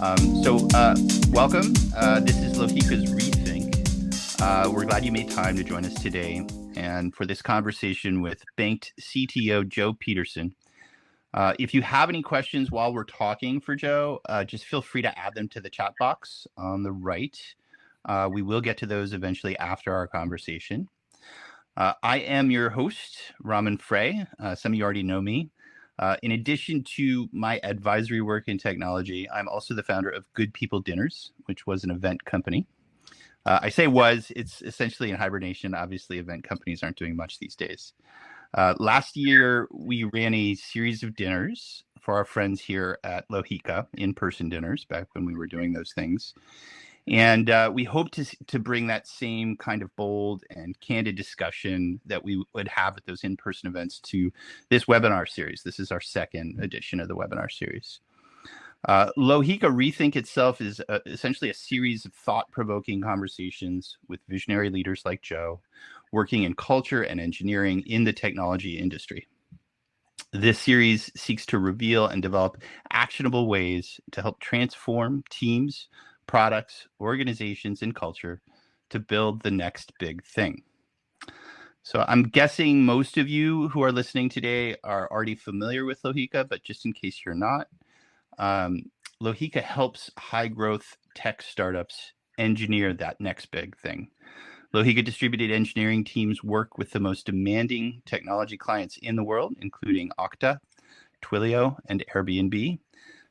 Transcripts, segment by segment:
Welcome. This is Lohika's Rethink. We're glad you made time to join us today and for this conversation with Banked CTO Joe Peterson. If you have any questions while we're talking for Joe, just feel free to add them to the chat box on the right. We will get to those eventually after our conversation. I am your host, Raman Frey. Some of you already know me. In addition to my advisory work in technology, I'm also the founder of Good People Dinners, which was an event company. I say was, it's essentially in hibernation. Obviously, event companies aren't doing much these days. Last year, we ran a series of dinners for our friends here at Lohika, in-person dinners, back when we were doing those things. And we hope to bring that same kind of bold and candid discussion that we would have at those in-person events to this webinar series. This is our second edition of the webinar series. Lohika Rethink itself is essentially a series of thought-provoking conversations with visionary leaders like Joe, working in culture and engineering in the technology industry. This series seeks to reveal and develop actionable ways to help transform teams, products, organizations, and culture to build the next big thing. So I'm guessing most of you who are listening today are already familiar with Lohika, but just in case you're not, Lohika helps high-growth tech startups engineer that next big thing. Lohika distributed engineering teams work with the most demanding technology clients in the world, including Okta, Twilio, and Airbnb.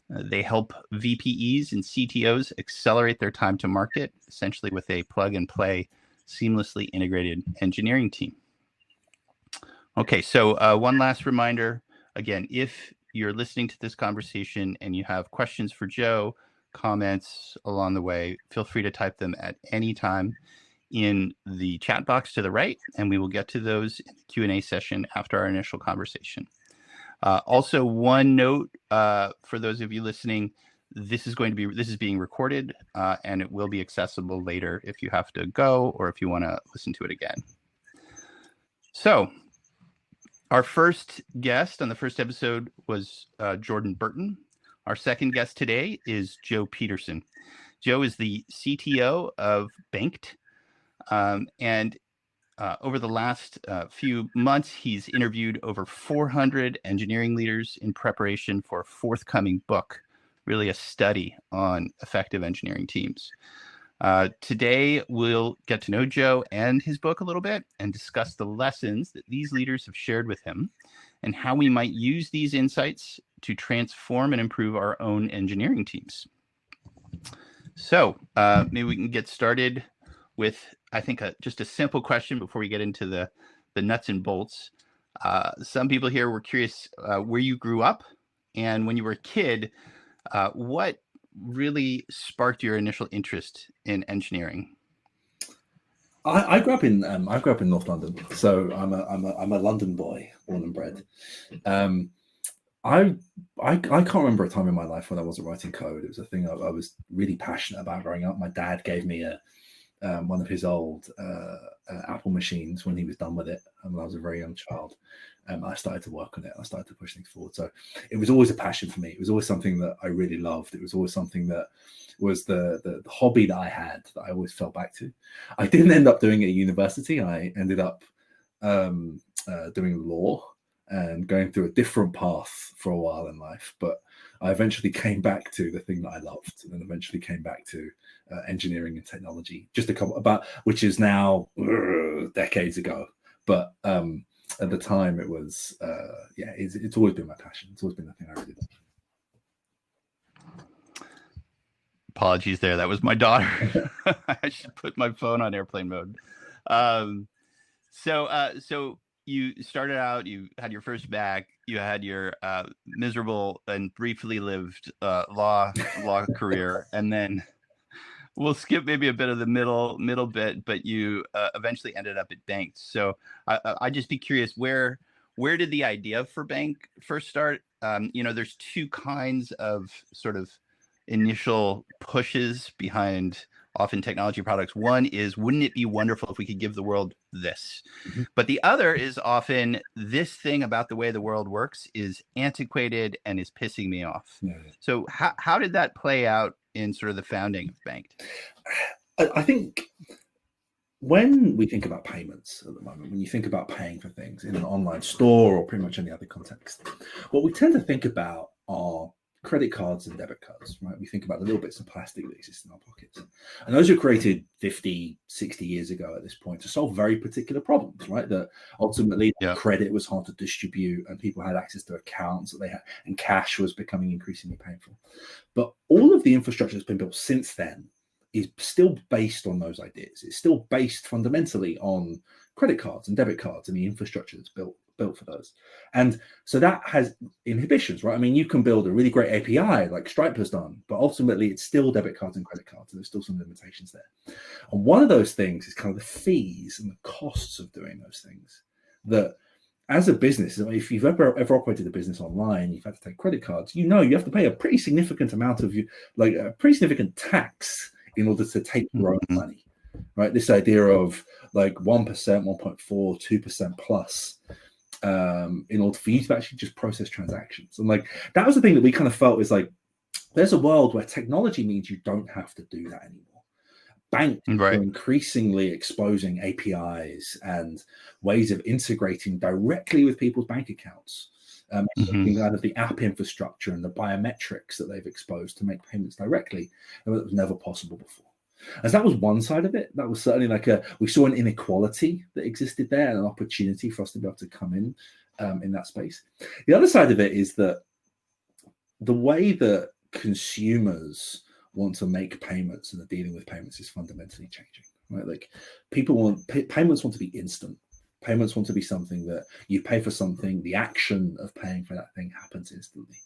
They help VPEs and CTOs accelerate their time to market, essentially with a plug-and-play, seamlessly integrated engineering team. Okay, so one last reminder. Again, if you're listening to this conversation and you have questions for Joe, comments along the way, feel free to type them at any time in the chat box to the right, and we will get to those in the Q&A session after our initial conversation. Also, one note for those of you listening: this is being recorded, and it will be accessible later if you have to go or if you want to listen to it again. So, our first guest on the first episode was Jordan Burton. Our second guest today is Joe Peterson. Joe is the CTO of Banked, and over the last few months, he's interviewed over 400 engineering leaders in preparation for a forthcoming book, really a study on effective engineering teams. Today, we'll get to know Joe and his book a little bit and discuss the lessons that these leaders have shared with him and how we might use these insights to transform and improve our own engineering teams. So maybe we can get started with, I think, just a simple question before we get into the nuts and bolts. Some people here were curious where you grew up, and when you were a kid, what really sparked your initial interest in engineering? I grew up in North London, so I'm a London boy, born and bred. I can't remember a time in my life when I wasn't writing code. It was a thing I was really passionate about growing up. My dad gave me one of his old Apple machines when he was done with it, and when I was a very young child. I started to work on it. I started to push things forward. So it was always a passion for me. It was always something that I really loved. It was always something that was the hobby that I had, that I always fell back to. I didn't end up doing it at university. I ended up doing law and going through a different path for a while in life. But I eventually came back to the thing that I loved, and eventually came back to engineering and technology, which is now decades ago. But at the time, it was, it's always been my passion. It's always been the thing I really love. Apologies there. That was my daughter. I should put my phone on airplane mode. So you started out, you had your first Mac, you had your miserable and briefly lived law career, and then we'll skip maybe a bit of the middle bit, but you eventually ended up at Banked. So I'd just be curious, where did the idea for Banked first start? There's two kinds of sort of initial pushes behind often technology products. One is, wouldn't it be wonderful if we could give the world this? Mhm. But the other is often, this thing about the way the world works is antiquated and is pissing me off. Yeah. So how did that play out in sort of the founding of Banked? I think when we think about payments at the moment, when you think about paying for things in an online store or pretty much any other context, what we tend to think about are credit cards and debit cards, right? We think about the little bits of plastic that exist in our pockets. And those were created 50, 60 years ago at this point to solve very particular problems, right? That ultimately credit was hard to distribute and people had access to accounts that they had, and cash was becoming increasingly painful. But all of the infrastructure that's been built since then is still based on those ideas. It's still based fundamentally on credit cards and debit cards and the infrastructure that's built for those. And so that has inhibitions, right? I mean, you can build a really great API like Stripe has done, but ultimately it's still debit cards and credit cards, and there's still some limitations there. And one of those things is kind of the fees and the costs of doing those things. That as a business, if you've ever operated a business online, you've had to take credit cards, you have to pay a pretty significant amount of like a pretty significant tax in order to take your own money, right? This idea of like 1%, 1.4, 2% plus in order for you to actually just process transactions. And like that was the thing that we kind of felt is like, there's a world where technology means you don't have to do that anymore. Banks are increasingly exposing APIs and ways of integrating directly with people's bank accounts. Out of the app infrastructure and the biometrics that they've exposed to make payments directly, and that was never possible before. And so that was one side of it. That was certainly like we saw an inequality that existed there and an opportunity for us to be able to come in that space. The other side of it is that the way that consumers want to make payments and are dealing with payments is fundamentally changing, right? Like payments want to be instant. Payments want to be something that you pay for something, the action of paying for that thing happens instantly.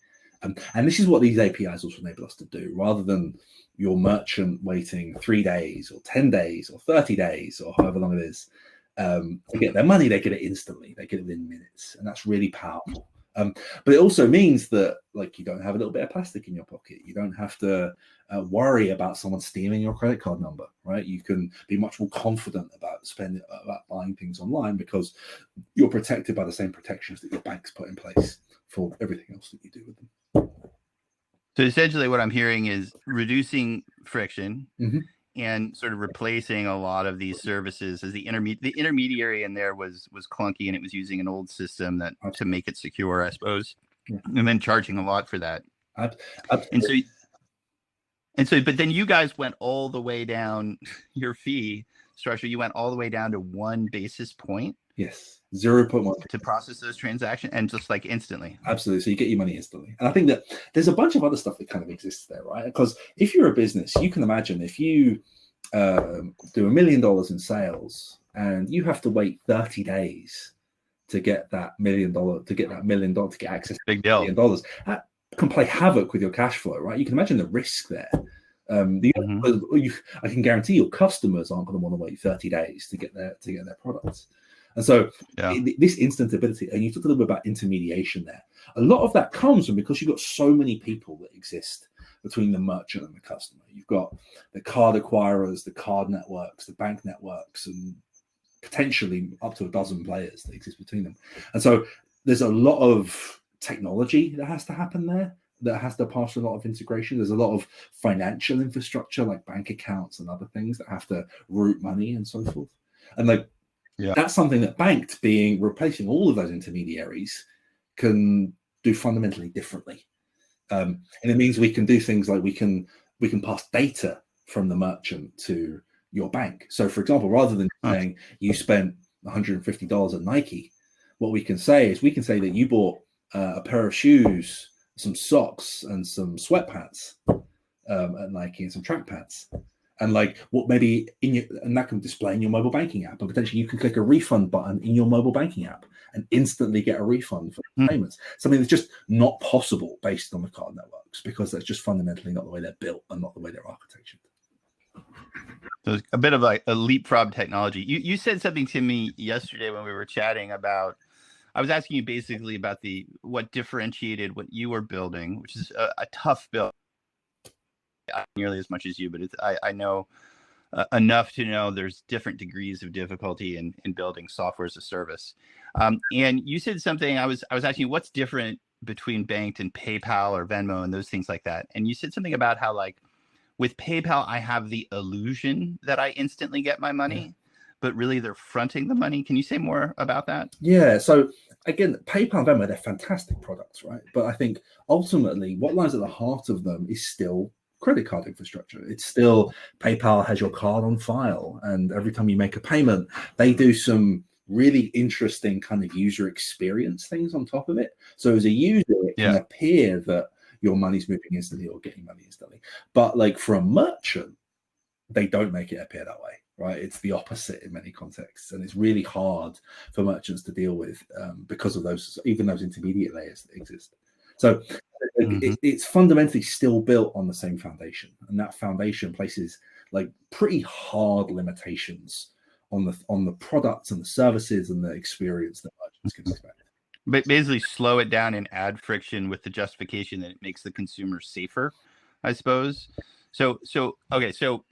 And this is what these APIs also enable us to do, rather than your merchant waiting 3 days or 10 days or 30 days or however long it is to get their money. They get it instantly. They get it within minutes. And that's really powerful. But it also means that like you don't have a little bit of plastic in your pocket. You don't have to worry about someone stealing your credit card number, right? You can be much more confident about buying things online because you're protected by the same protections that your banks put in place for everything else that you do with them. So essentially what I'm hearing is reducing friction and sort of replacing a lot of these services, as the intermediary in there was clunky and it was using an old system that to make it secure, I suppose, and then charging a lot for that. And so, but then you guys went all the way down your fee structure. You went all the way down to 1 basis point. Yes, 0.1 to process those transactions, and just like instantly. Absolutely. So you get your money instantly. And I think that there's a bunch of other stuff that kind of exists there, right? Because if you're a business, you can imagine if you do $1 million in sales and you have to wait 30 days to get that $1 million, to get access to $1 million, that can play havoc with your cash flow, right? You can imagine the risk there. I can guarantee your customers aren't going to want to wait 30 days to get their products. And so this instant ability, and you talked a little bit about intermediation there. A lot of that comes from because you've got so many people that exist between the merchant and the customer. You've got the card acquirers, the card networks, the bank networks, and potentially up to a dozen players that exist between them. And so there's a lot of technology that has to happen there, that has to pass through a lot of integration. There's a lot of financial infrastructure like bank accounts and other things that have to route money and so forth. And like, that's something that Banked, replacing all of those intermediaries, can do fundamentally differently. And it means we can do things like we can pass data from the merchant to your bank. So for example, rather than saying you spent $150 at Nike, what we can say is that you bought a pair of shoes, some socks, and some sweatpants at Nike, and some track pants. And like what maybe and that can display in your mobile banking app, and potentially you can click a refund button in your mobile banking app and instantly get a refund for payments. Something that's just not possible based on the card networks, because that's just fundamentally not the way they're built and not the way they're architectured. So it's a bit of like a leapfrog technology. You said something to me yesterday when we were chatting about. I was asking you basically about what differentiated what you were building, which is a tough build. Not nearly as much as you, but I know enough to know there's different degrees of difficulty in building software as a service. And you said something, I was asking you, what's different between banked and PayPal or Venmo and those things like that. And you said something about how, like, with PayPal, I have the illusion that I instantly get my money, but really they're fronting the money. Can you say more about that? Yeah. So again, PayPal and Venmo, they're fantastic products, right? But I think ultimately what lies at the heart of them is still credit card infrastructure. It's still PayPal has your card on file, and every time you make a payment, they do some really interesting kind of user experience things on top of it. So as a user, it can appear that your money's moving instantly or getting money instantly. But like for a merchant, they don't make it appear that way, right? It's the opposite in many contexts. And it's really hard for merchants to deal with because of those, even those intermediate layers that exist. So it's fundamentally still built on the same foundation. And that foundation places like pretty hard limitations on the products and the services and the experience that merchants can expect. But basically slow it down and add friction with the justification that it makes the consumer safer, I suppose. So okay, so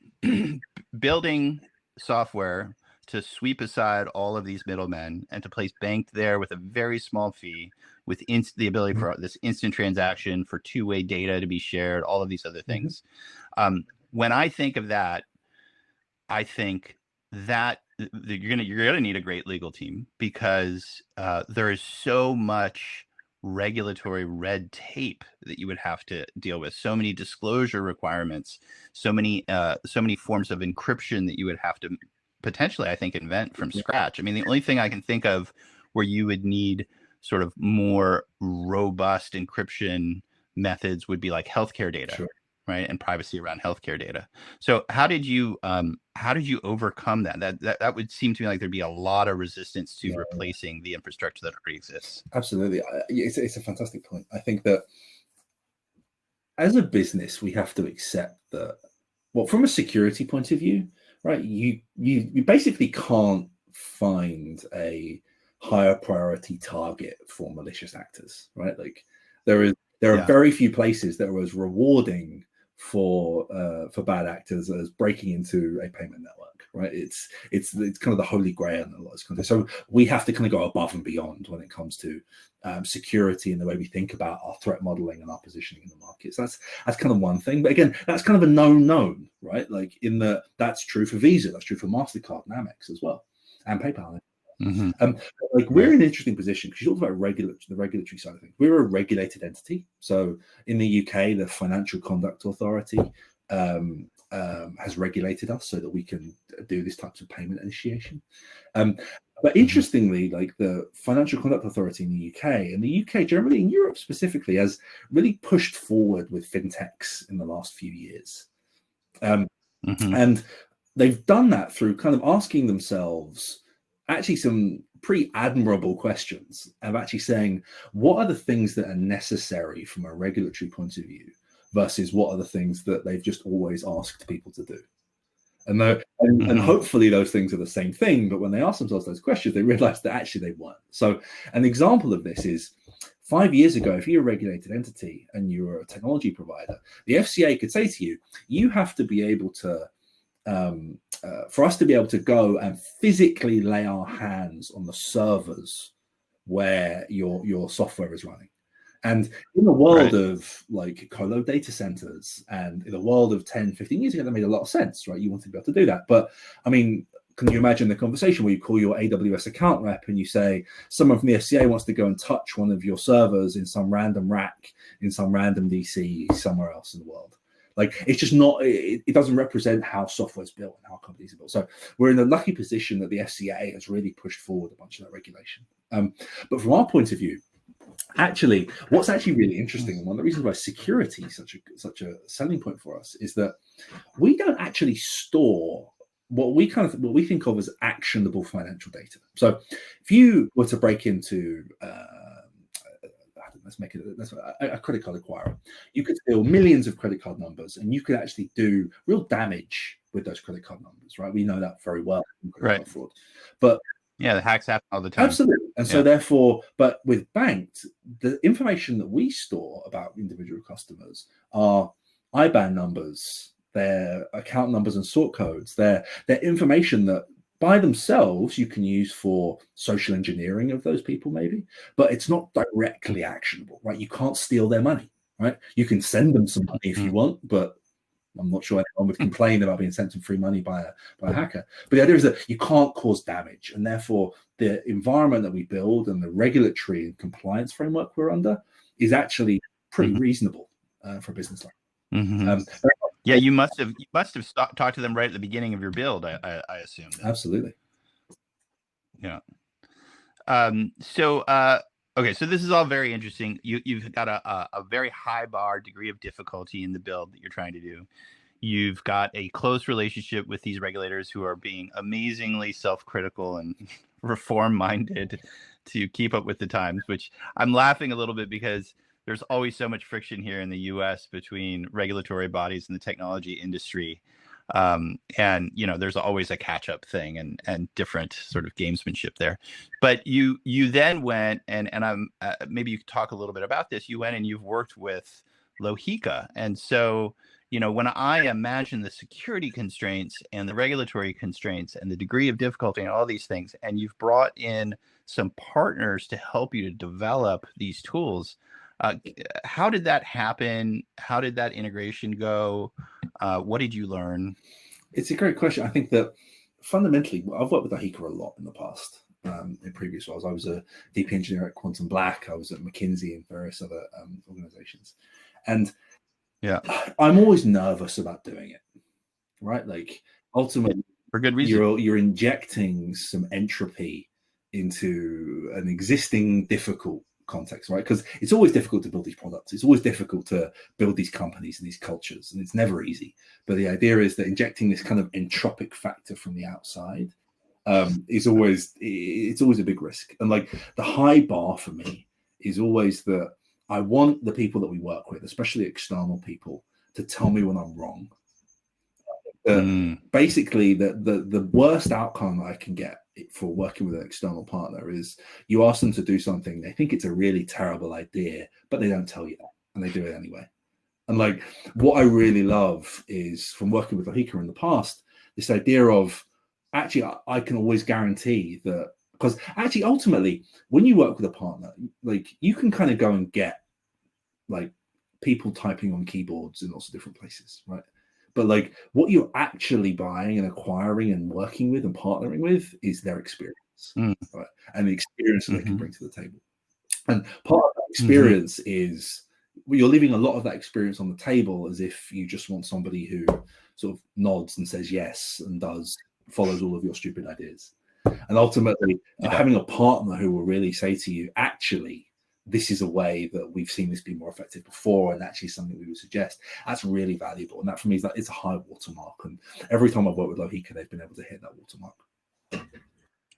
building software to sweep aside all of these middlemen and to place banked there with a very small fee, with the ability for this instant transaction, for two-way data to be shared, all of these other things. When I think of that, I think that you're gonna need a great legal team, because there is so much regulatory red tape that you would have to deal with, so many disclosure requirements, so many forms of encryption that you would have to potentially, I think, invent from scratch. I mean, the only thing I can think of where you would need sort of more robust encryption methods would be like healthcare data. Sure. Right, and privacy around healthcare data. So how did you overcome that? That would seem to me like there'd be a lot of resistance to replacing the infrastructure that already exists. Absolutely, it's a fantastic point. I think that as a business, we have to accept that, well, from a security point of view, right? You basically can't find a higher priority target for malicious actors, right? Like there are very few places that are as rewarding for bad actors as breaking into a payment network, right? It's kind of the holy grail in a lot of context. So we have to kind of go above and beyond when it comes to security and the way we think about our threat modeling and our positioning in the markets. That's kind of one thing. But again, that's kind of a known, right? Like that's true for Visa, that's true for MasterCard and Amex as well, and PayPal. We're in an interesting position because you talked about the regulatory side of things. We're a regulated entity. So in the UK, the Financial Conduct Authority has regulated us so that we can do this types of payment initiation. But interestingly, like the Financial Conduct Authority in the UK, and the UK generally, in Europe specifically, has really pushed forward with fintechs in the last few years. And they've done that through kind of asking themselves actually some pretty admirable questions of actually saying, what are the things that are necessary from a regulatory point of view versus what are the things that they've just always asked people to do? And hopefully those things are the same thing, but when they ask themselves those questions, they realize that actually they weren't. So an example of this is 5 years ago, if you're a regulated entity and you were a technology provider, the FCA could say to you, you have to be able to for us to be able to go and physically lay our hands on the servers where your software is running. And in the world of like colo data centers, and in the world of 10, 15 years ago, that made a lot of sense, right? You want to be able to do that. But I mean, can you imagine the conversation where you call your AWS account rep and you say, someone from the FCA wants to go and touch one of your servers in some random rack, in some random DC somewhere else in the world? Like, it's just not, it doesn't represent how software is built and how companies are built. So we're in a lucky position that the FCA has really pushed forward a bunch of that regulation. But from our point of view, actually, what's actually really interesting, and one of the reasons why security is such a selling point for us, is that we don't actually store what we think of as actionable financial data. So if you were to break into let's make it a credit card acquirer, you could steal millions of credit card numbers, and you could actually do real damage with those credit card numbers, right? We know that very well in credit card fraud. But yeah, the hacks happen all the time. Absolutely. And so therefore, but with banked, the information that we store about individual customers are IBAN numbers their account numbers and sort codes, their information that by themselves you can use for social engineering of those people maybe, but it's not directly actionable, right? You can't steal their money, right? You can send them some money if you want, but I'm not sure anyone would complain about being sent some free money by a hacker. But the idea is that you can't cause damage, and therefore the environment that we build and the regulatory and compliance framework we're under is actually pretty reasonable for a business like. Yeah, you must have talked to them right at the beginning of your build, I assume. Absolutely. Yeah. Okay, so this is all very interesting. You've got a very high bar degree of difficulty in the build that you're trying to do. You've got a close relationship with these regulators who are being amazingly self-critical and reform-minded to keep up with the times, which I'm laughing a little bit because there's always so much friction here in the US between regulatory bodies and the technology industry. And there's always a catch-up thing and different sort of gamesmanship there. But you then went and I'm maybe you could talk a little bit about this. You went and you've worked with Lohika, and so when I imagine the security constraints and the regulatory constraints and the degree of difficulty and all these things, and you've brought in some partners to help you to develop these tools. How did that happen? How did that integration go? What did you learn? It's a great question. I think that fundamentally, I've worked with Lohika a lot in the past. In previous roles, I was a DP engineer at Quantum Black. I was at McKinsey and various other organizations. And yeah, I'm always nervous about doing it, right? Like ultimately, for good reason, you're injecting some entropy into an existing difficult context, right? Because it's always difficult to build these products. It's always difficult to build these companies and these cultures, and it's never easy. But the idea is that injecting this kind of entropic factor from the outside is always a big risk. And like the high bar for me is always that I want the people that we work with, especially external people, to tell me when I'm wrong. Basically, the worst outcome I can get for working with an external partner is you ask them to do something, they think it's a really terrible idea, but they don't tell you that, and they do it anyway. And like what I really love is from working with Lohika in the past, this idea of actually I can always guarantee that, because actually ultimately when you work with a partner, like you can kind of go and get like people typing on keyboards in lots of different places, right? But like what you're actually buying and acquiring and working with and partnering with is their experience, right? And the experience that they can bring to the table. And part of that experience is you're leaving a lot of that experience on the table as if you just want somebody who sort of nods and says yes and follows all of your stupid ideas. And ultimately, having a partner who will really say to you, actually, this is a way that we've seen this be more effective before, and actually something we would suggest. That's really valuable, and that for me is like it's a high watermark. And every time I've worked with Lohika, they've been able to hit that watermark.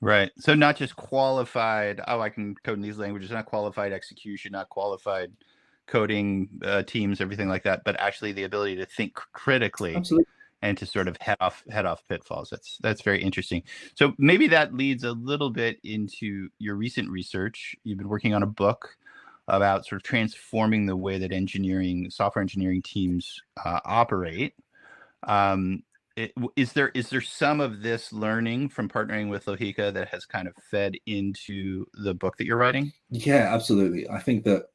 Right. So not just qualified. Oh, I can code in these languages. Not qualified execution, not qualified coding teams, everything like that, but actually the ability to think critically. Absolutely. And to sort of head off pitfalls. That's very interesting. So maybe that leads a little bit into your recent research. You've been working on a book about sort of transforming the way that software engineering teams operate. Is there some of this learning from partnering with Lohika that has kind of fed into the book that you're writing? Yeah, absolutely. I think that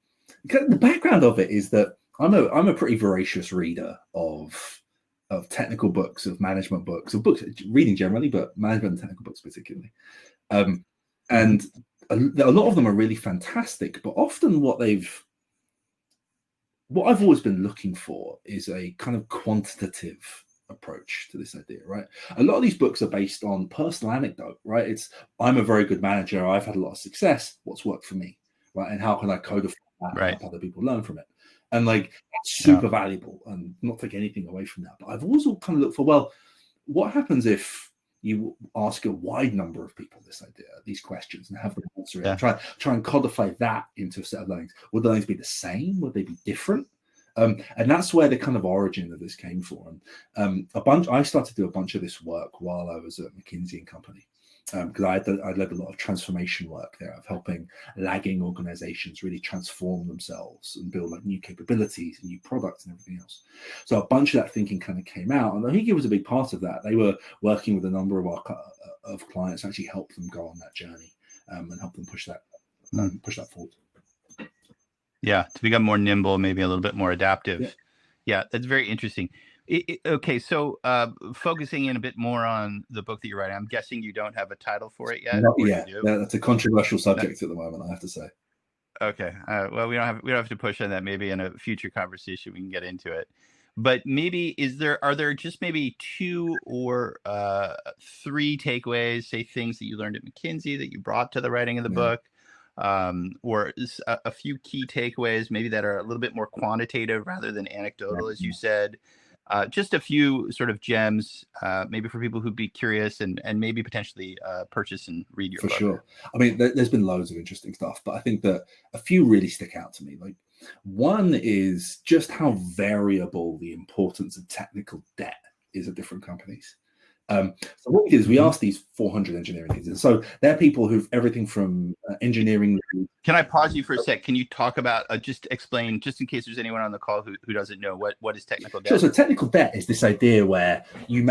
the background of it is that I'm a pretty voracious reader of technical books, of management books, of books reading generally, but management and technical books particularly. And a lot of them are really fantastic, but often what I've always been looking for is a kind of quantitative approach to this idea, right? A lot of these books are based on personal anecdote, right? It's I'm a very good manager, I've had a lot of success, what's worked for me, right? And how can I codify that and help other people learn from it? And like it's super valuable, and not take anything away from that. But I've also kind of looked for, well, what happens if you ask a wide number of people this idea, these questions, and have them answer it, and try and codify that into a set of learnings? Would the learnings be the same? Would they be different? And that's where the kind of origin of this came from. I started to do a bunch of this work while I was at McKinsey and Company. because I led a lot of transformation work there of helping lagging organizations really transform themselves and build like new capabilities and new products and everything else. So a bunch of that thinking kind of came out, and Lohika was a big part of that. They were working with a number of our clients to actually help them go on that journey and help them push that forward. Yeah, to become more nimble, maybe a little bit more adaptive. Yeah, that's very interesting. Okay, so focusing in a bit more on the book that you're writing, I'm guessing you don't have a title for it yet. Not yet. That's a controversial subject at the moment, I have to say. Okay. Well, we don't have to push on that. Maybe in a future conversation we can get into it. But maybe are there just maybe 2 or 3 takeaways, say things that you learned at McKinsey that you brought to the writing of the book, or a few key takeaways maybe that are a little bit more quantitative rather than anecdotal, as you said. Just a few sort of gems, maybe for people who'd be curious and maybe potentially purchase and read your book. For sure. I mean, there's been loads of interesting stuff, but I think that a few really stick out to me. Like, one is just how variable the importance of technical debt is at different companies. So what we did is we asked these 400 engineering leaders. So they're people who've everything from engineering. Can I pause you for a sec? Can you talk about, just explain, just in case there's anyone on the call who doesn't know, what is technical debt? Sure. So technical debt is this idea where you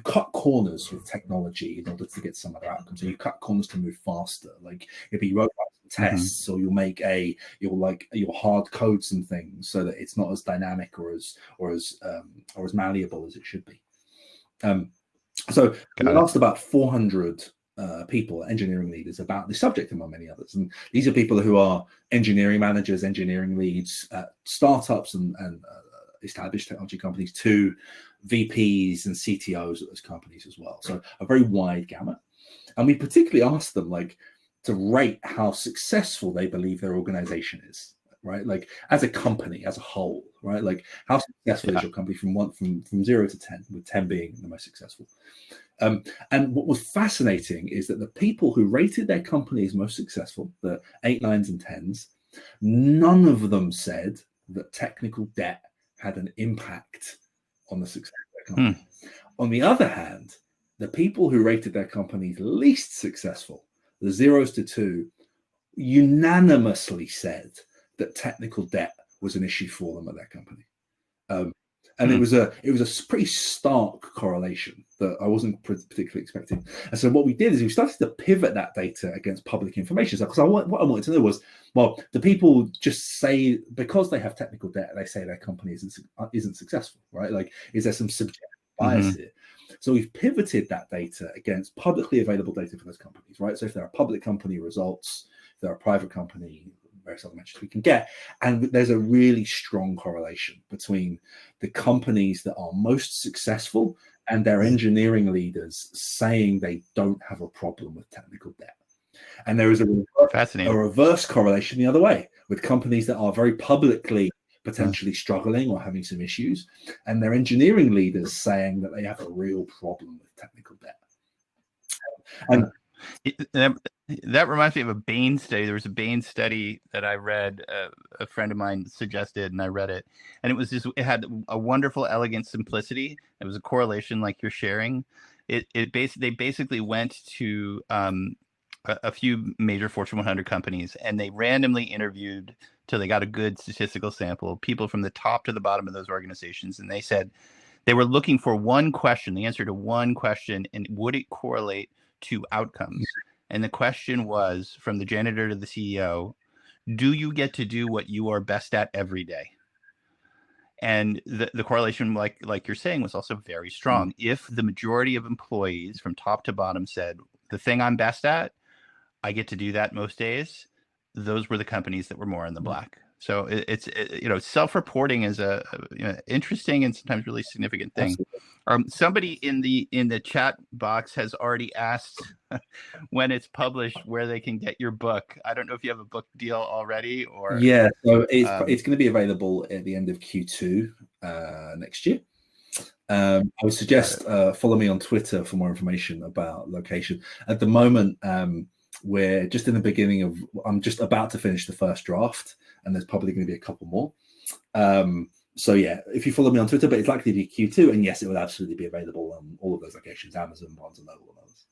cut corners with technology in order to get some other outcomes. So you cut corners to move faster. Like it'll be robots and tests, or you'll hard code some things so that it's not as dynamic or as malleable as it should be. So we asked about 400 people, engineering leaders, about this subject, among many others. And these are people who are engineering managers, engineering leads at startups and established technology companies, to VPs and CTOs at those companies as well. So a very wide gamut. And we particularly asked them to rate how successful they believe their organization is. Right, like as a company as a whole, right? Like how successful is your company from 0 to 10, with 10 being the most successful. And what was fascinating is that the people who rated their companies most successful, the 8, 9s, and 10s, none of them said that technical debt had an impact on the success of their company. On the other hand, the people who rated their companies least successful, the 0s to 2, unanimously said that technical debt was an issue for them at their company. And it was a pretty stark correlation that I wasn't particularly expecting. And so what we did is we started to pivot that data against public information. So what I wanted to know was, well, do people just say, because they have technical debt, they say their company isn't successful, right? Like, is there some subjective bias here? So we've pivoted that data against publicly available data for those companies, right? So if they're a public company, results; if they're a private company, various other metrics we can get. And there's a really strong correlation between the companies that are most successful and their engineering leaders saying they don't have a problem with technical debt. And there is a reverse correlation the other way, with companies that are very publicly potentially struggling or having some issues, and their engineering leaders saying that they have a real problem with technical debt. And that reminds me of a Bain study. There was a Bain study that I read, a friend of mine suggested, and I read it. And it had a wonderful, elegant simplicity. It was a correlation like you're sharing. They basically went to a few major Fortune 100 companies, and they randomly interviewed till they got a good statistical sample, people from the top to the bottom of those organizations. And they said they were looking for one question, the answer to one question, and would it correlate to outcomes? And the question was, from the janitor to the CEO, do you get to do what you are best at every day? And the correlation, like you're saying, was also very strong. If the majority of employees from top to bottom said, the thing I'm best at, I get to do that most days, those were the companies that were more in the black. So it's self-reporting is a interesting and sometimes really significant thing. Somebody in the chat box has already asked when it's published where they can get your book. I don't know if you have a book deal already or. Yeah, so it's going to be available at the end of Q2 next year. I would suggest follow me on Twitter for more information about location. At the moment, we're just in the beginning of. I'm just about to finish the first draft, and there's probably going to be a couple more. So yeah, if you follow me on Twitter, but it's likely to be Q2, and yes, it will absolutely be available on all of those locations: Amazon, Barnes and Noble, and others.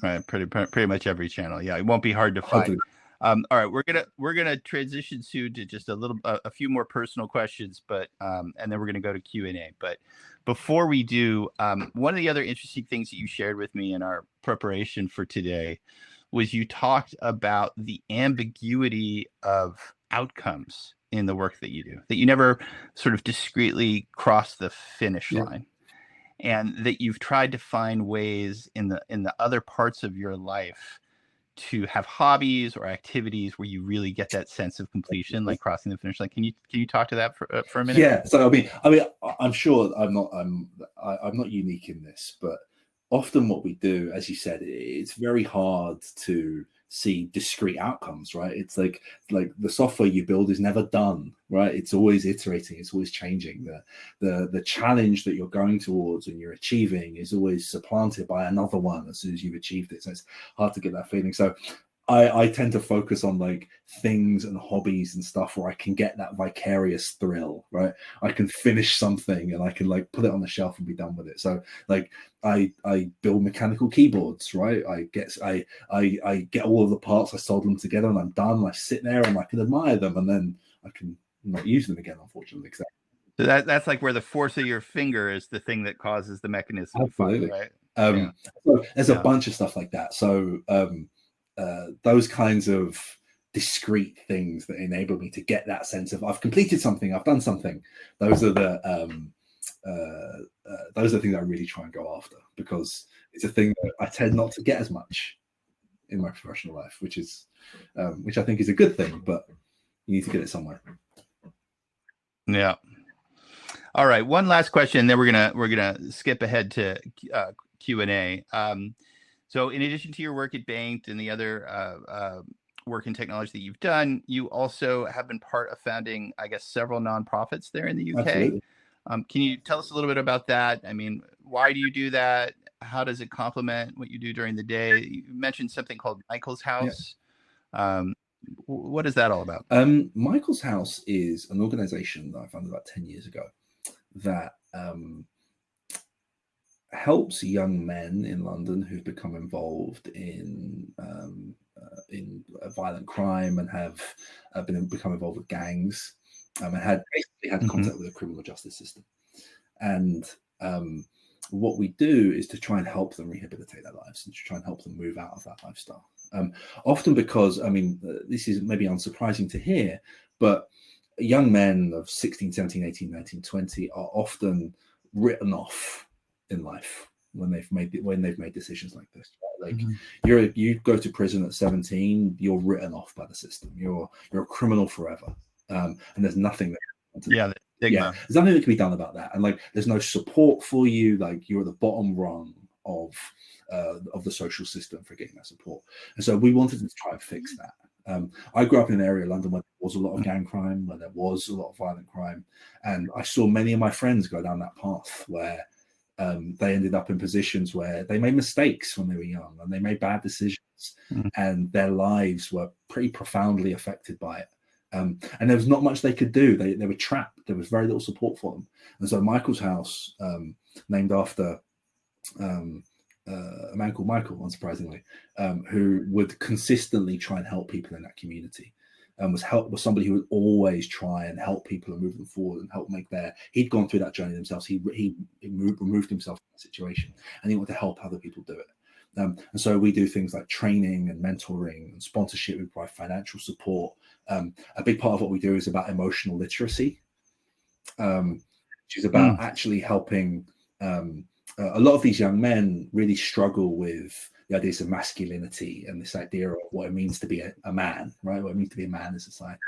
Right, pretty much every channel. Yeah, it won't be hard to find. Hopefully. All right, we're gonna transition soon to just a few more personal questions, but and then we're gonna go to Q&A. But before we do, one of the other interesting things that you shared with me in our preparation for today was you talked about the ambiguity of outcomes in the work that you do, that you never sort of discreetly cross the finish line, and that you've tried to find ways in the other parts of your life to have hobbies or activities where you really get that sense of completion, like crossing the finish line. Can you talk to that for a minute? Yeah. So I'm sure I'm not unique in this, but often what we do, as you said, it's very hard to see discrete outcomes, right? It's like the software you build is never done, right? It's always iterating, it's always changing. The challenge that you're going towards and you're achieving is always supplanted by another one as soon as you've achieved it. So it's hard to get that feeling. So I tend to focus on like things and hobbies and stuff where I can get that vicarious thrill, right? I can finish something and I can like put it on the shelf and be done with it. So like I build mechanical keyboards, right? I get all of the parts, I solder them together and I'm done. I sit there and I can admire them and then I can not use them again, unfortunately. So that's like where the force of your finger is the thing that causes the mechanism of fire, right? So there's a bunch of stuff like that. So those kinds of discrete things that enable me to get that sense of I've completed something, I've done something. Those are the things I really try and go after, because it's a thing that I tend not to get as much in my professional life, which I think is a good thing, but you need to get it somewhere. Yeah. All right. One last question, then we're gonna skip ahead to Q&A. So in addition to your work at Banked and the other work in technology that you've done, you also have been part of founding, I guess, several nonprofits there in the UK. Absolutely. Can you tell us a little bit about that? I mean, why do you do that? How does it complement what you do during the day? You mentioned something called Michael's House. Yeah. What is that all about? Michael's House is an organization that I founded about 10 years ago that helps young men in London who've become involved in violent crime and have become involved with gangs and had contact with the criminal justice system. And what we do is to try and help them rehabilitate their lives and to try and help them move out of that lifestyle. Often because, I mean, this is maybe unsurprising to hear, but young men of 16, 17, 18, 19, 20 are often written off in life when they've made decisions like this. Right? Like you go to prison at 17, you're written off by the system. You're a criminal forever, and there's nothing that there's nothing that can be done about that. And like there's no support for you. Like you're at the bottom rung of the social system for getting that support. And so we wanted to try and fix that. I grew up in an area of London where there was a lot of gang crime, where there was a lot of violent crime, and I saw many of my friends go down that path where they ended up in positions where they made mistakes when they were young and they made bad decisions, and their lives were pretty profoundly affected by it. And there was not much they could do. They were trapped. There was very little support for them. And so Michael's House, named after a man called Michael, unsurprisingly, who would consistently try and help people in that community, and was somebody who would always try and help people and move them forward and help make he'd gone through that journey themselves. He removed himself from the situation, and he wanted to help other people do it. And so we do things like training and mentoring and sponsorship. We provide financial support. A big part of what we do is about emotional literacy, which is about actually helping. A lot of these young men really struggle with the ideas of masculinity and this idea of what it means to be a man, right? What it means to be a man in society.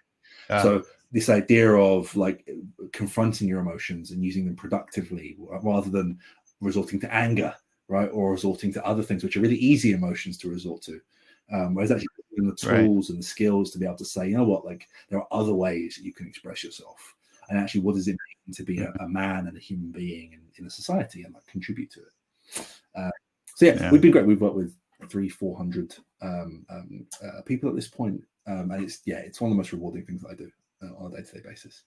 So this idea of like confronting your emotions and using them productively rather than resorting to anger, right? Or resorting to other things, which are really easy emotions to resort to. Whereas actually the tools and the skills to be able to say, you know what, like there are other ways that you can express yourself. And actually, what does it mean to be a man and a human being in a society and like contribute to it? We've been great. We've worked with 300-400 people at this point, and it's one of the most rewarding things that I do on a day-to-day basis.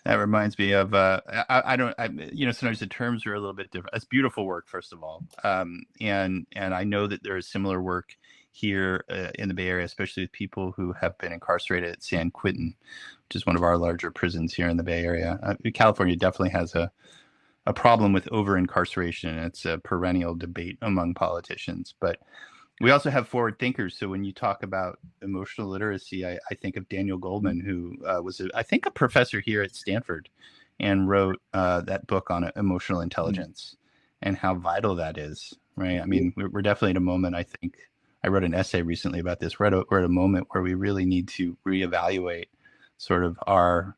That reminds me of I don't sometimes the terms are a little bit different. It's beautiful work, first of all, and I know that there is similar work here in the Bay Area, especially with people who have been incarcerated at San Quentin, which is one of our larger prisons here in the Bay Area. California definitely has a problem with over incarceration. It's a perennial debate among politicians, but we also have forward thinkers. So when you talk about emotional literacy, I think of Daniel Goldman, who was, I think, a professor here at Stanford, and wrote that book on emotional intelligence and how vital that is. Right. I mean, we're definitely at a moment. I think I wrote an essay recently about this. We're at a moment where we really need to reevaluate sort of our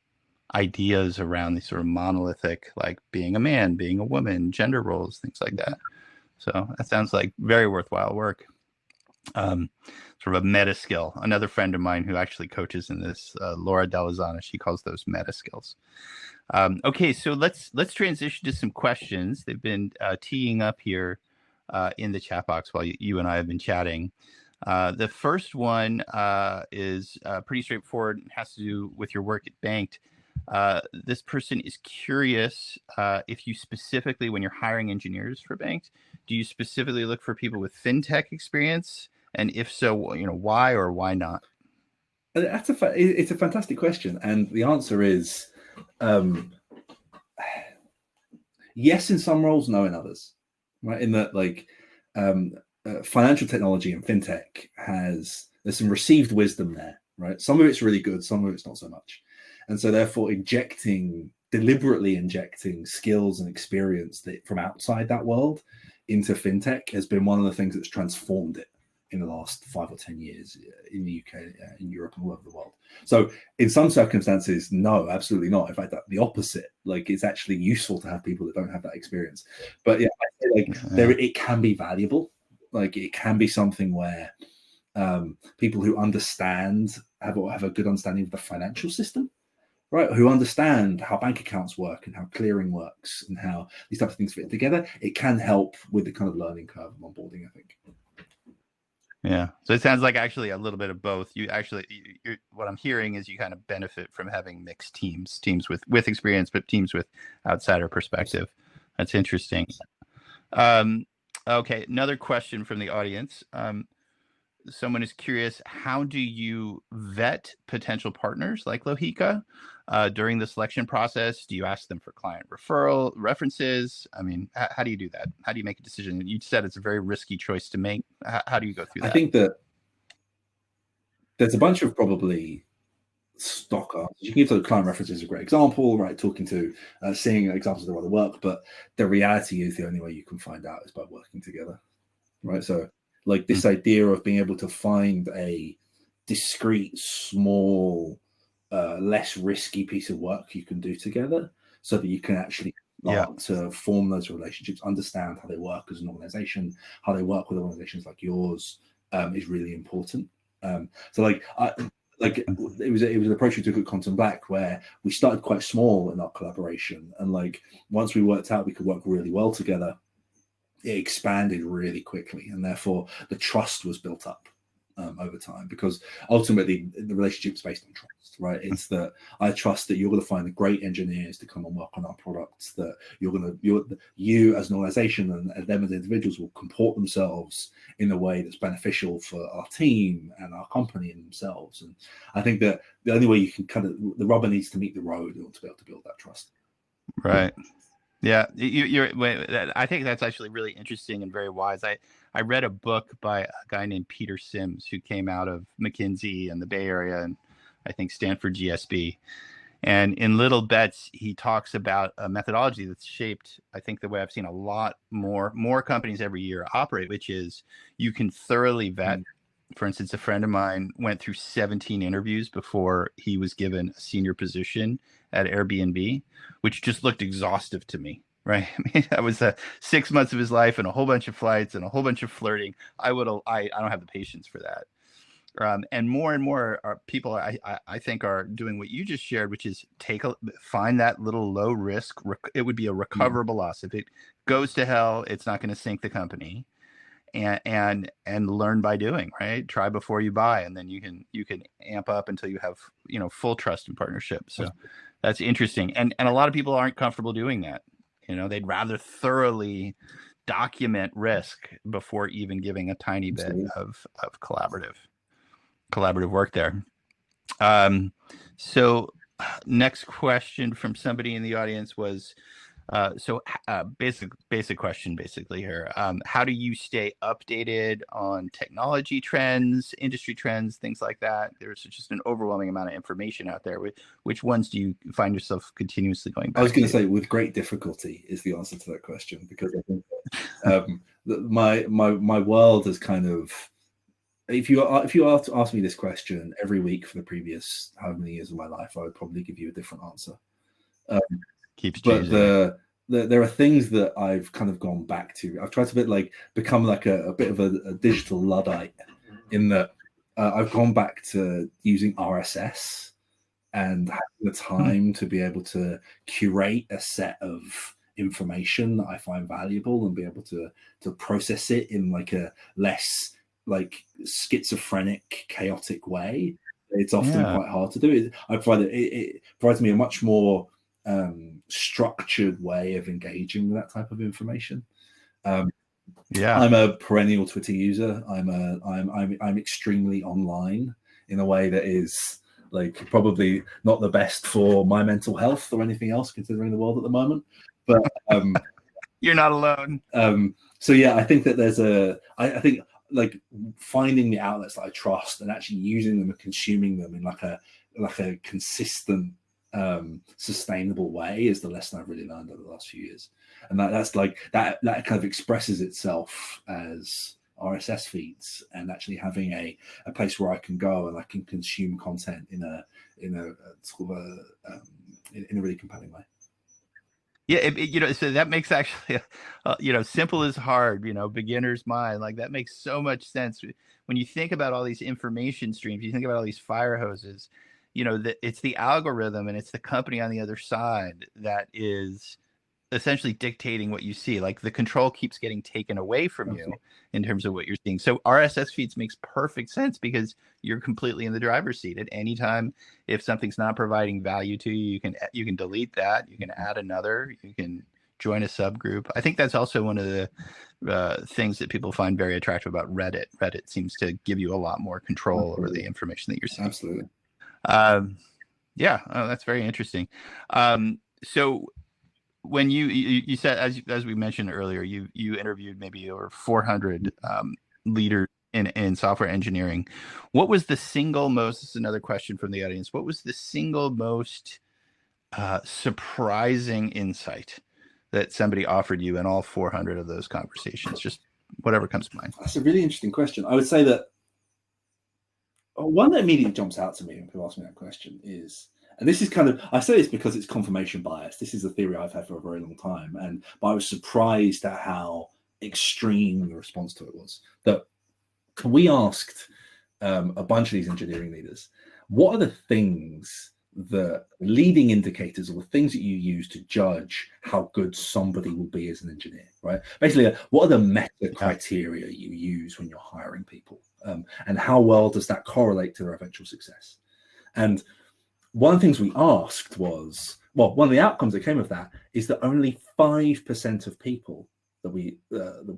ideas around these sort of monolithic, like being a man, being a woman, gender roles, things like that. So that sounds like very worthwhile work. Sort of a meta skill. Another friend of mine who actually coaches in this, Laura Delazana, she calls those meta skills. Okay, so let's transition to some questions. They've been teeing up here in the chat box while you and I have been chatting. The first one is pretty straightforward. It has to do with your work at Banked. This person is curious if you specifically, when you're hiring engineers for Banked, do you specifically look for people with fintech experience? And if so, why or why not? It's a fantastic question, and the answer is yes in some roles, no in others. Right? In that, like, financial technology and fintech there's some received wisdom there. Right? Some of it's really good, some of it's not so much, and so therefore deliberately injecting skills and experience from outside that world into fintech has been one of the things that's transformed it in the last 5 or 10 years in the UK, in Europe, and all over the world. So in some circumstances, no, absolutely not. In fact, the opposite. Like, it's actually useful to have people that don't have that experience. But yeah, I feel like it can be valuable. Like, it can be something where people who understand have a good understanding of the financial system, right? Who understand how bank accounts work and how clearing works and how these types of things fit together. It can help with the kind of learning curve of onboarding, I think. Yeah. So it sounds like actually a little bit of both. What I'm hearing is you kind of benefit from having mixed teams with experience, but teams with outsider perspective. That's interesting. Okay. Another question from the audience. Someone is curious, how do you vet potential partners like Lohika during the selection process? Do you ask them for client referral references? I mean, how do you do that? How do you make a decision? You said it's a very risky choice to make. How do you go through that? I think that there's a bunch of probably stock answers. You can give those client references a great example, right? Talking to, seeing examples of their other work, but the reality is the only way you can find out is by working together, right? So, like, this idea of being able to find a discrete, small, less risky piece of work you can do together, so that you can actually start to form those relationships, understand how they work as an organization, how they work with organizations like yours, is really important. So, it was an approach we took at Quantum Black, where we started quite small in our collaboration, and like, once we worked out we could work really well together, it expanded really quickly, and therefore the trust was built up over time, because ultimately the relationship is based on trust, right? It's that I trust that you're going to find the great engineers to come and work on our products, that you as an organization and them as individuals will comport themselves in a way that's beneficial for our team and our company and themselves. And I think that the only way you can the rubber needs to meet the road in order to be able to build that trust. Right. Yeah, I think that's actually really interesting and very wise. I read a book by a guy named Peter Sims, who came out of McKinsey and the Bay Area, and I think Stanford GSB. And in Little Bets, he talks about a methodology that's shaped, I think, the way I've seen a lot more companies every year operate, which is you can thoroughly vet. For instance, a friend of mine went through 17 interviews before he was given a senior position at Airbnb, which just looked exhaustive to me. Right. I mean, that was 6 months of his life and a whole bunch of flights and a whole bunch of flirting. I don't have the patience for that. And more people, I think, are doing what you just shared, which is find that little low risk. It would be a recoverable loss. If it goes to hell, it's not going to sink the company. And learn by doing, right? Try before you buy, and then you can amp up until you have full trust and partnership. So That's interesting. And a lot of people aren't comfortable doing that. You know, they'd rather thoroughly document risk before even giving a tiny bit of collaborative work there. So next question from somebody in the audience was, basic question basically here. How do you stay updated on technology trends, industry trends, things like that? There's just an overwhelming amount of information out there. Which ones do you find yourself continuously going back to? I was going to say with great difficulty is the answer to that question, because I think my world is kind of, if you are to ask me this question every week for the previous however many years of my life, I would probably give you a different answer. Keeps but changing. there are things that I've kind of gone back to. I've tried to become like a bit of a digital Luddite, in that I've gone back to using RSS and having the time to be able to curate a set of information that I find valuable and be able to process it in like a less like schizophrenic, chaotic way. It's often quite hard to do it. I find it provides me a much more structured way of engaging with that type of information. I'm a perennial Twitter user. I'm extremely online in a way that is like probably not the best for my mental health or anything else, considering the world at the moment. But you're not alone. So yeah, I think that there's I think like finding the outlets that I trust and actually using them and consuming them in like a consistent, sustainable way is the lesson I've really learned over the last few years. And that's like that kind of expresses itself as RSS feeds, and actually having a place where I can go and I can consume content in a sort of in a really compelling way. Yeah, so that makes actually, simple is hard, beginner's mind. Like that makes so much sense. When you think about all these information streams, you think about all these fire hoses, it's the algorithm and it's the company on the other side that is essentially dictating what you see. Like the control keeps getting taken away from you in terms of what you're seeing. So RSS feeds makes perfect sense because you're completely in the driver's seat at any time. If something's not providing value to you, you can delete that. You can add another. You can join a subgroup. I think that's also one of the things that people find very attractive about Reddit. Reddit seems to give you a lot more control over the information that you're seeing. Absolutely. That's very interesting. So when you said, as we mentioned earlier, you interviewed maybe over 400 leaders in software engineering. What was the single most, this is another question from the audience, what was the single most surprising insight that somebody offered you in all 400 of those conversations? Just whatever comes to mind. That's a really interesting question. I would say that one that immediately jumps out to me when people ask me that question is, and this is kind of, I say this because it's confirmation bias. This is a theory I've had for a very long time. But I was surprised at how extreme the response to it was. That we asked a bunch of these engineering leaders, what are the things, the leading indicators, or the things that you use to judge how good somebody will be as an engineer, right? Basically, what are the meta criteria you use when you're hiring people? And how well does that correlate to their eventual success? And one of the things we asked was, well, one of the outcomes that came of that is that only 5% of people that we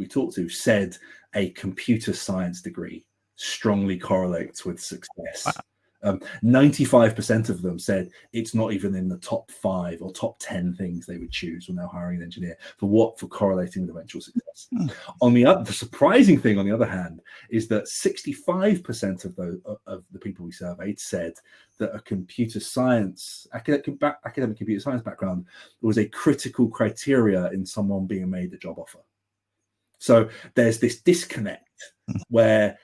talked to said a computer science degree strongly correlates with success. Wow. 95% of them said it's not even in the top 5 or top 10 things they would choose when they're hiring an engineer for correlating with eventual success. On the surprising thing, on the other hand, is that 65% of the people we surveyed said that a academic computer science background was a critical criteria in someone being made a job offer. So there's this disconnect where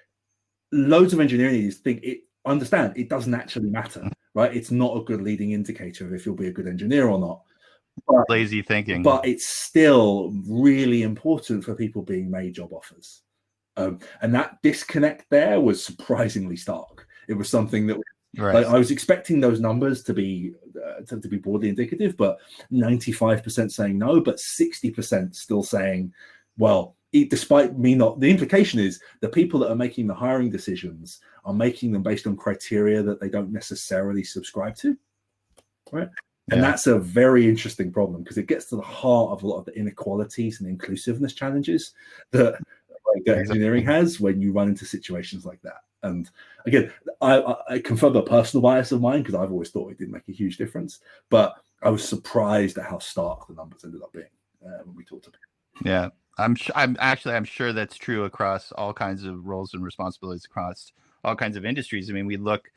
loads of engineering leaders think understand it doesn't actually matter, right? It's not a good leading indicator of if you'll be a good engineer or not. But, lazy thinking. But it's still really important for people being made job offers. And that disconnect there was surprisingly stark. It was something that like, I was expecting those numbers to be broadly indicative, but 95% saying no, but 60% still saying, well, despite me not, the implication is the people that are making the hiring decisions are making them based on criteria that they don't necessarily subscribe to, right? And Yeah. that's a very interesting problem because it gets to the heart of a lot of the inequalities and inclusiveness challenges that engineering has when you run into situations like that. And again, I confirm a personal bias of mine because I've always thought it did make a huge difference, but I was surprised at how stark the numbers ended up being when we talked about it. Yeah, I'm sure that's true across all kinds of roles and responsibilities across all kinds of industries. I mean, we look,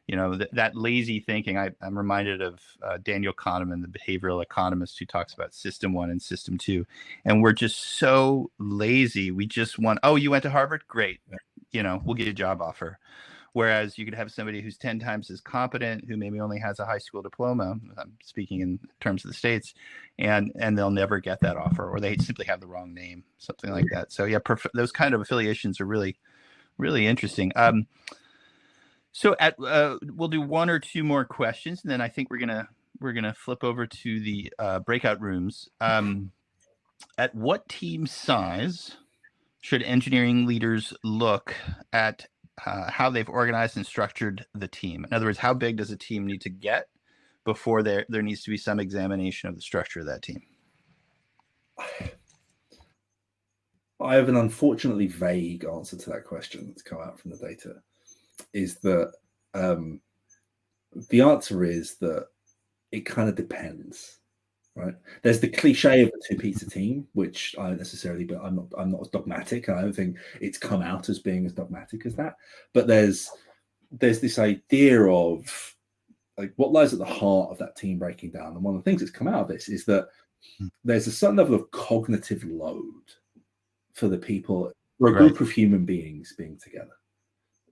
that lazy thinking. I'm reminded of Daniel Kahneman, the behavioral economist, who talks about system 1 and system 2, and we're just so lazy. We just want, oh, you went to Harvard, great, we'll get a job offer. Whereas you could have somebody who's 10 times as competent, who maybe only has a high school diploma, I'm speaking in terms of the States, and they'll never get that offer, or they simply have the wrong name, something like that. So yeah, those kind of affiliations are really, really interesting. So we'll do one or two more questions, and then I think we're gonna flip over to the breakout rooms. At what team size should engineering leaders look at how they've organized and structured the team? In other words, how big does a team need to get before there needs to be some examination of the structure of that team? I have an unfortunately vague answer to that question that's come out from the data. Is that the answer is that it kind of depends, right? There's the cliche of the two-pizza team, which I don't necessarily, but I'm not as dogmatic. I don't think it's come out as being as dogmatic as that. But there's this idea of like what lies at the heart of that team breaking down. And one of the things that's come out of this is that there's a certain level of cognitive load for the people, for a group of human beings being together.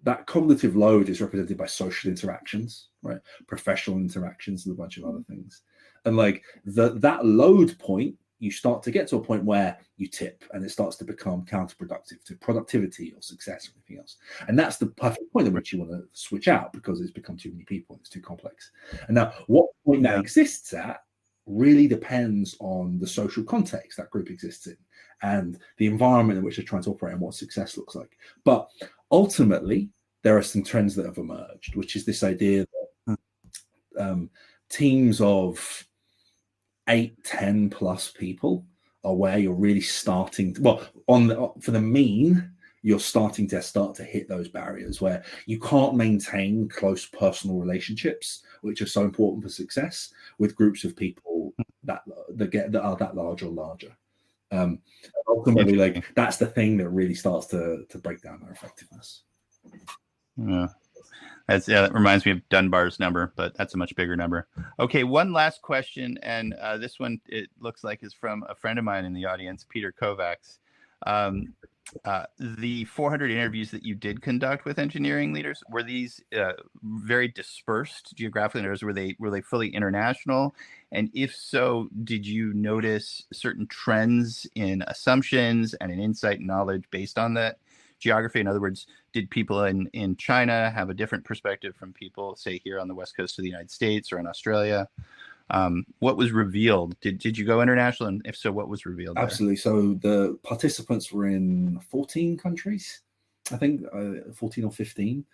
That cognitive load is represented by social interactions, right? Professional interactions and a bunch of other things. And like that load point, you start to get to a point where you tip and it starts to become counterproductive to productivity or success or anything else. And that's the perfect point at which you want to switch out because it's become too many people. It's too complex. And now what point that exists at really depends on the social context that group exists in and the environment in which they're trying to operate and what success looks like. But ultimately, there are some trends that have emerged, which is this idea that teams of 8, 10 plus people are where you're really starting to, for the mean, you're starting to hit those barriers where you can't maintain close personal relationships, which are so important for success with groups of people that are that large or larger. Ultimately, like that's the thing that really starts to break down their effectiveness. Yeah. That reminds me of Dunbar's number, but that's a much bigger number. Okay, one last question, and this one, it looks like, is from a friend of mine in the audience, Peter Kovacs. The 400 interviews that you did conduct with engineering leaders, were these very dispersed geographically? Were they fully international? And if so, did you notice certain trends in assumptions and in insight and knowledge based on that geography? In other words, did people in China have a different perspective from people, say, here on the west coast of the United States or in Australia? What was revealed? Did you go international? And if so, what was revealed there? Absolutely. So the participants were in 14 countries, I think 14 or 15.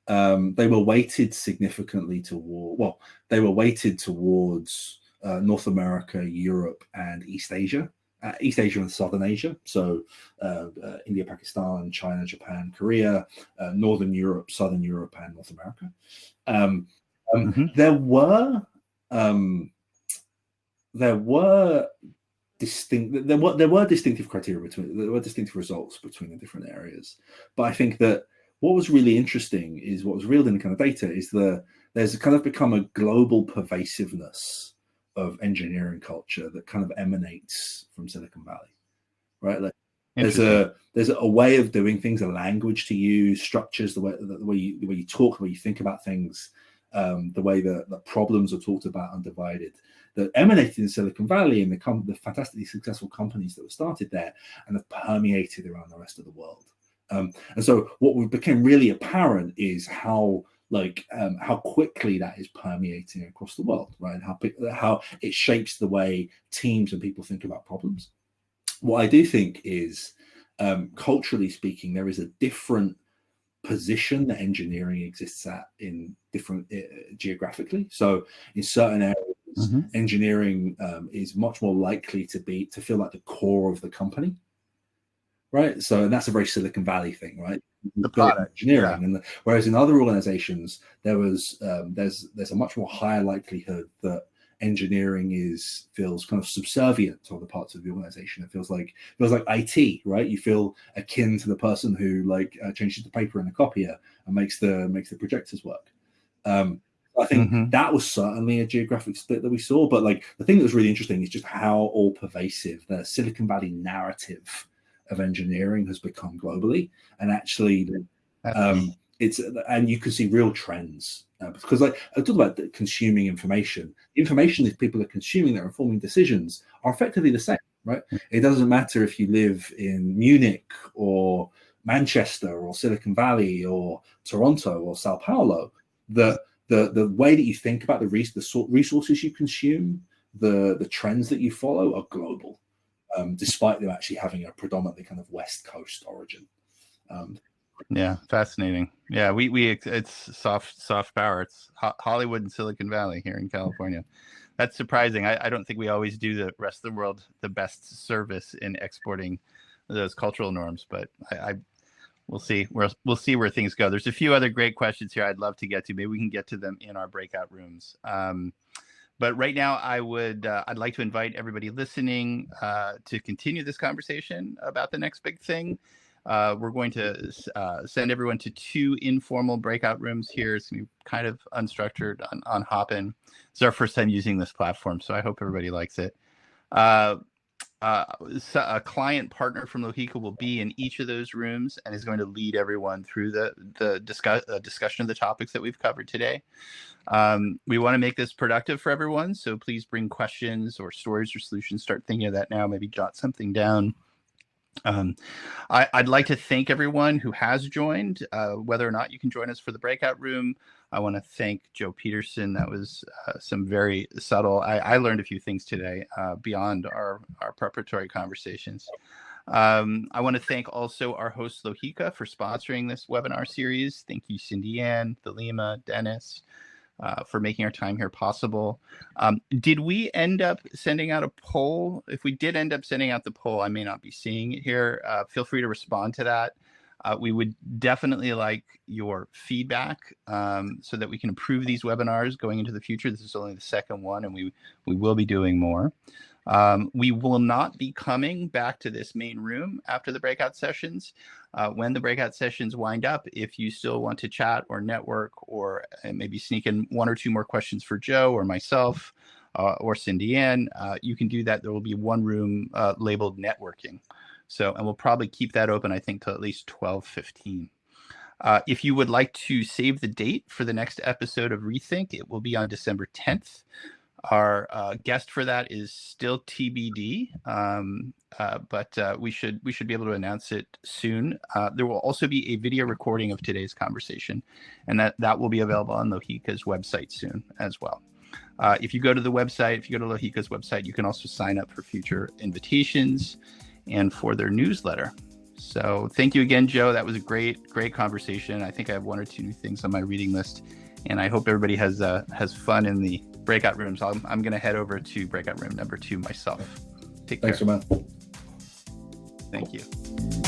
They were weighted significantly towards North America, Europe, and East Asia. East Asia and Southern Asia, so India, Pakistan, China, Japan, Korea, Northern Europe, Southern Europe, and North America. There were distinctive criteria there were distinctive results between the different areas. But I think that what was really interesting is what was revealed in the kind of data is there's kind of become a global pervasiveness of engineering culture that kind of emanates from Silicon Valley, right? Like there's a way of doing things, a language to use, structures, the way you talk, the way you think about things, the way that problems are talked about and divided, that emanated in Silicon Valley and the fantastically successful companies that were started there and have permeated around the rest of the world. And so what became really apparent is how quickly that is permeating across the world, right? And how it shapes the way teams and people think about problems. What I do think is, culturally speaking, there is a different position that engineering exists at in different geographically. So in certain areas engineering is much more likely to feel like the core of the company, right? So, and that's a very Silicon Valley thing, right? The product, engineering, and whereas in other organizations there's a much more higher likelihood that engineering feels kind of subservient to other parts of the organization. It feels like IT, right? You feel akin to the person who changes the paper in the copier and makes the projectors work. I think that was certainly a geographic split that we saw. But the thing that was really interesting is just how all pervasive the Silicon Valley narrative of engineering has become globally, and actually and you can see real trends because I talk about consuming information. The information that people are consuming that are informing decisions are effectively the same, right? It doesn't matter if you live in Munich or Manchester or Silicon Valley or Toronto or Sao Paulo. The way that you think about the resources you consume, the trends that you follow are global, despite them actually having a predominantly kind of West Coast origin. Yeah, fascinating. Yeah, it's soft power. It's Hollywood and Silicon Valley here in California. That's surprising. I don't think we always do the rest of the world the best service in exporting those cultural norms, but we'll see. We'll see where things go. There's a few other great questions here I'd love to get to. Maybe we can get to them in our breakout rooms. But right now, I'd like to invite everybody listening to continue this conversation about the next big thing. We're going to send everyone to 2 informal breakout rooms here. It's going to be kind of unstructured on Hopin. It's our first time using this platform, so I hope everybody likes it. So a client partner from Lohika will be in each of those rooms and is going to lead everyone through the discussion of the topics that we've covered today. We want to make this productive for everyone, so please bring questions or stories or solutions. Start thinking of that now. Maybe jot something down. I'd like to thank everyone who has joined, whether or not you can join us for the breakout room. I want to thank Joe Peterson. That was some very subtle. I learned a few things today beyond our preparatory conversations. I want to thank also our host Lohika for sponsoring this webinar series. Thank you, Cindy Ann, Thelema, Dennis, for making our time here possible. Did we end up sending out a poll? If we did end up sending out the poll, I may not be seeing it here. Feel free to respond to that. We would definitely like your feedback so that we can improve these webinars going into the future. This is only the second one, and we will be doing more. We will not be coming back to this main room after the breakout sessions. When the breakout sessions wind up, if you still want to chat or network or maybe sneak in 1 or 2 more questions for Joe or myself or Cindy Ann, you can do that. There will be one room labeled networking. And we'll probably keep that open, I think, till at least 12:15. If you would like to save the date for the next episode of Rethink, it will be on December 10th. Our guest for that is still TBD, but we should be able to announce it soon. There will also be a video recording of today's conversation, and that will be available on Lohika's website soon as well. If you go to the website, if you go to Lohika's website, you can also sign up for future invitations and for their newsletter. So thank you again, Joe. That was a great conversation. I think I have 1 or 2 new things on my reading list, and I hope everybody has fun in the breakout rooms. I'm going to head over to breakout room number 2 myself. Take care. Thanks, Raman. Thank you.